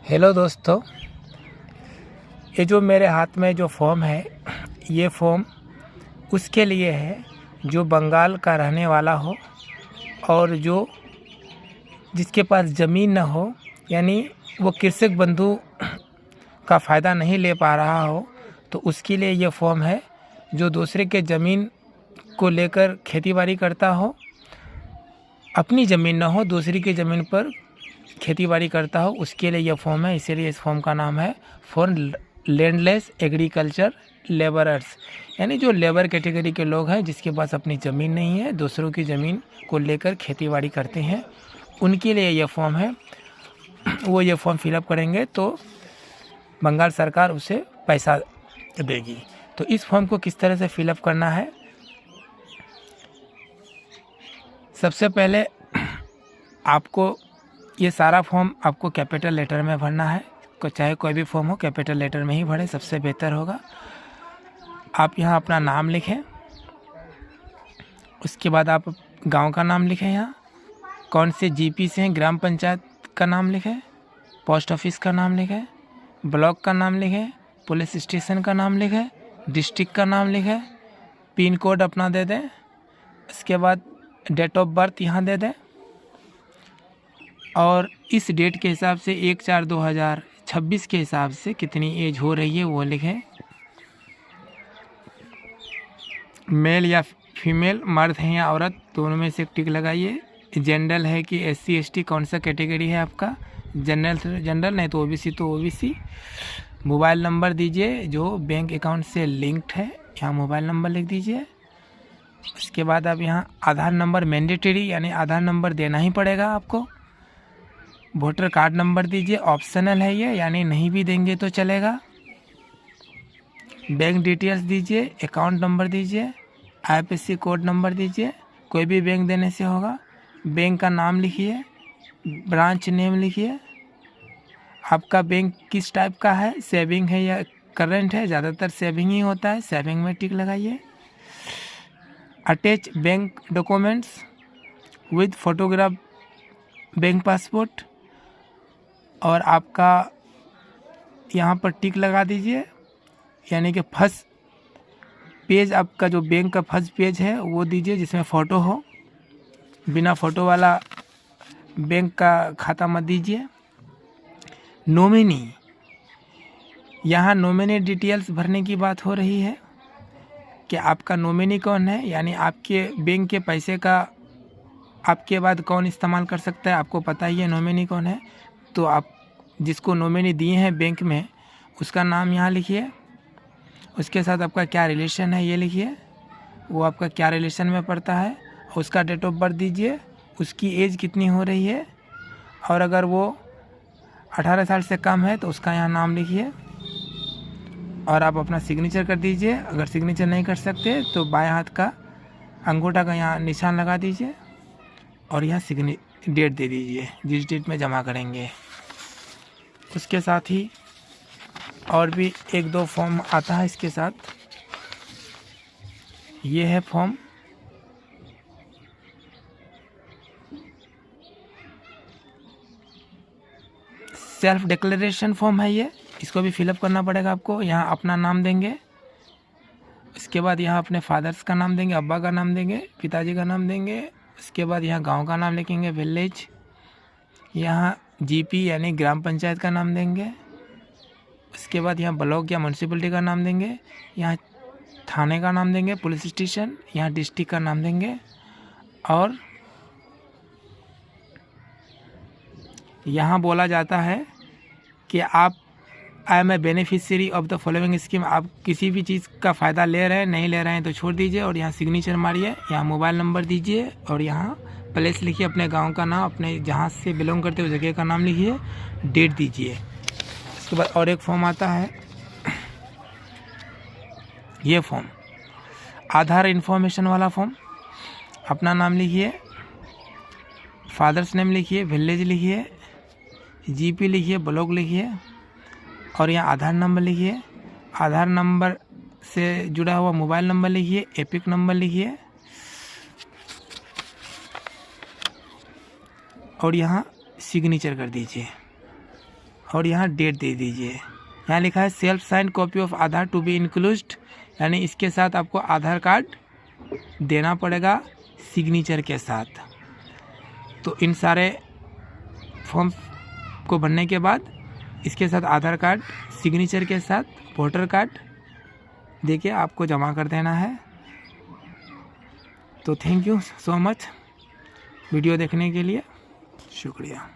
Hello दोस्तों, ये जो मेरे हाथ में जो फॉर्म है, ये फॉर्म उसके लिए है जो बंगाल का रहने वाला हो और जो जिसके पास ज़मीन न हो, यानी वो कृषक बंधु का फ़ायदा नहीं ले पा रहा हो, तो उसके लिए ये फॉर्म है। जो दूसरे के ज़मीन को लेकर खेतीबाड़ी करता हो, अपनी ज़मीन न हो, दूसरी की ज़मीन पर खेतीबाड़ी करता हो, उसके लिए यह फॉर्म है। इसीलिए इस फॉर्म का नाम है फॉर लैंडलेस एग्रीकल्चर लेबरर्स, यानी जो लेबर कैटेगरी के लोग हैं जिसके पास अपनी ज़मीन नहीं है, दूसरों की ज़मीन को लेकर खेतीबाड़ी करते हैं, उनके लिए यह फॉर्म है। वो ये फॉर्म फिलअप करेंगे तो बंगाल सरकार उसे पैसा देगी। तो इस फॉर्म को किस तरह से फिलअप करना है, सबसे पहले आपको ये सारा फॉर्म आपको कैपिटल लेटर में भरना है। चाहे कोई भी फॉर्म हो, कैपिटल लेटर में ही भरें, सबसे बेहतर होगा। आप यहाँ अपना नाम लिखें, उसके बाद आप गांव का नाम लिखें, यहाँ कौन से जीपी से हैं, ग्राम पंचायत का नाम लिखें, पोस्ट ऑफिस का नाम लिखें, ब्लॉक का नाम लिखें, पुलिस स्टेशन का नाम लिखें, डिस्ट्रिक्ट का नाम लिखें, पिन कोड अपना दे दें, इसके बाद डेट ऑफ बर्थ यहाँ दे दें और इस डेट के हिसाब से 1/4/2026 के हिसाब से कितनी एज हो रही है वो लिखें। मेल या फीमेल, मर्द हैं या औरत, दोनों में से एक टिक लगाइए। जेंडर है कि SC ST, कौन सा कैटेगरी है आपका, जनरल नहीं तो ओबीसी तो ओबीसी। मोबाइल नंबर दीजिए जो बैंक अकाउंट से लिंक्ड है, यहाँ मोबाइल नंबर लिख दीजिए। उसके बाद आप यहाँ आधार नंबर मैंडेटरी, यानी आधार नंबर देना ही पड़ेगा आपको। वोटर कार्ड नंबर दीजिए, ऑप्शनल है ये, यानी नहीं भी देंगे तो चलेगा। बैंक डिटेल्स दीजिए, अकाउंट नंबर दीजिए, IFSC कोड नंबर दीजिए, कोई भी बैंक देने से होगा। बैंक का नाम लिखिए, ब्रांच नेम लिखिए, आपका बैंक किस टाइप का है, सेविंग है या करंट है, ज़्यादातर सेविंग ही होता है, सेविंग में टिक लगाइए। Attach bank documents with photograph bank passport, और आपका यहाँ पर टिक लगा दीजिए, यानी कि फर्स्ट पेज आपका जो बैंक का फर्स्ट पेज है वो दीजिए जिसमें फ़ोटो हो, बिना फ़ोटो वाला बैंक का खाता मत दीजिए। नॉमिनी, यहाँ नॉमिनी डिटेल्स भरने की बात हो रही है कि आपका नॉमिनी कौन है, यानी आपके बैंक के पैसे का आपके बाद कौन इस्तेमाल कर सकता है, आपको पता ही है नॉमिनी कौन है। तो आप जिसको नॉमिनी दिए हैं बैंक में, उसका नाम यहाँ लिखिए, उसके साथ आपका क्या रिलेशन है ये लिखिए, वो आपका क्या रिलेशन में पड़ता है, उसका डेट ऑफ बर्थ दीजिए, उसकी एज कितनी हो रही है, और अगर वो 18 साल से कम है तो उसका यहाँ नाम लिखिए, और आप अपना सिग्नेचर कर दीजिए। अगर सिग्नेचर नहीं कर सकते तो बाएं हाथ का अंगूठा का यहाँ निशान लगा दीजिए और यहाँ डेट दे दीजिए जिस डेट में जमा करेंगे। उसके साथ ही और भी 1-2 फॉर्म आता है इसके साथ। ये है फॉर्म, सेल्फ डिक्लेरेशन फॉर्म है ये, इसको भी फिलअप करना पड़ेगा आपको। यहाँ अपना नाम देंगे, इसके बाद यहाँ अपने फादर्स का नाम देंगे, अब्बा का नाम देंगे, पिताजी का नाम देंगे। इसके बाद यहाँ गांव का नाम लिखेंगे, विलेज, यहाँ जीपी यानी ग्राम पंचायत का नाम देंगे। इसके बाद यहाँ ब्लॉक या म्यूनसिपलिटी का नाम देंगे, यहाँ थाने का नाम देंगे, पुलिस स्टेशन, यहाँ डिस्ट्रिक्ट का नाम देंगे। और यहाँ बोला जाता है कि आप I am a beneficiary of the following scheme, आप किसी भी चीज़ का फ़ायदा ले रहे हैं, नहीं ले रहे हैं तो छोड़ दीजिए। और यहाँ सिग्नेचर मारिए, यहाँ मोबाइल नंबर दीजिए और यहाँ प्लेस लिखिए, अपने गांव का नाम, अपने जहाँ से बिलोंग करते हो जगह का नाम लिखिए, डेट दीजिए। उसके बाद और एक फॉर्म आता है, ये फॉर्म आधार इन्फॉर्मेशन वाला फॉर्म। अपना नाम लिखिए, फादर्स नेम लिखिए, विलेज लिखिए, जीपी लिखिए, ब्लॉक लिखिए और यहाँ आधार नंबर लिखिए। आधार नंबर से जुड़ा हुआ मोबाइल नंबर लिखिए, एपिक नंबर लिखिए और यहाँ सिग्नेचर कर दीजिए। और यहाँ डेट दे दीजिए। यहाँ लिखा है self sign copy of Aadhaar to be included, यानी इसके साथ आपको आधार कार्ड देना पड़ेगा सिग्नेचर के साथ। तो इन सारे फॉर्म को भरने के बाद इसके साथ आधार कार्ड सिग्नेचर के साथ वोटर कार्ड देके आपको जमा कर देना है। तो thank you so much video देखने के लिए, शुक्रिया।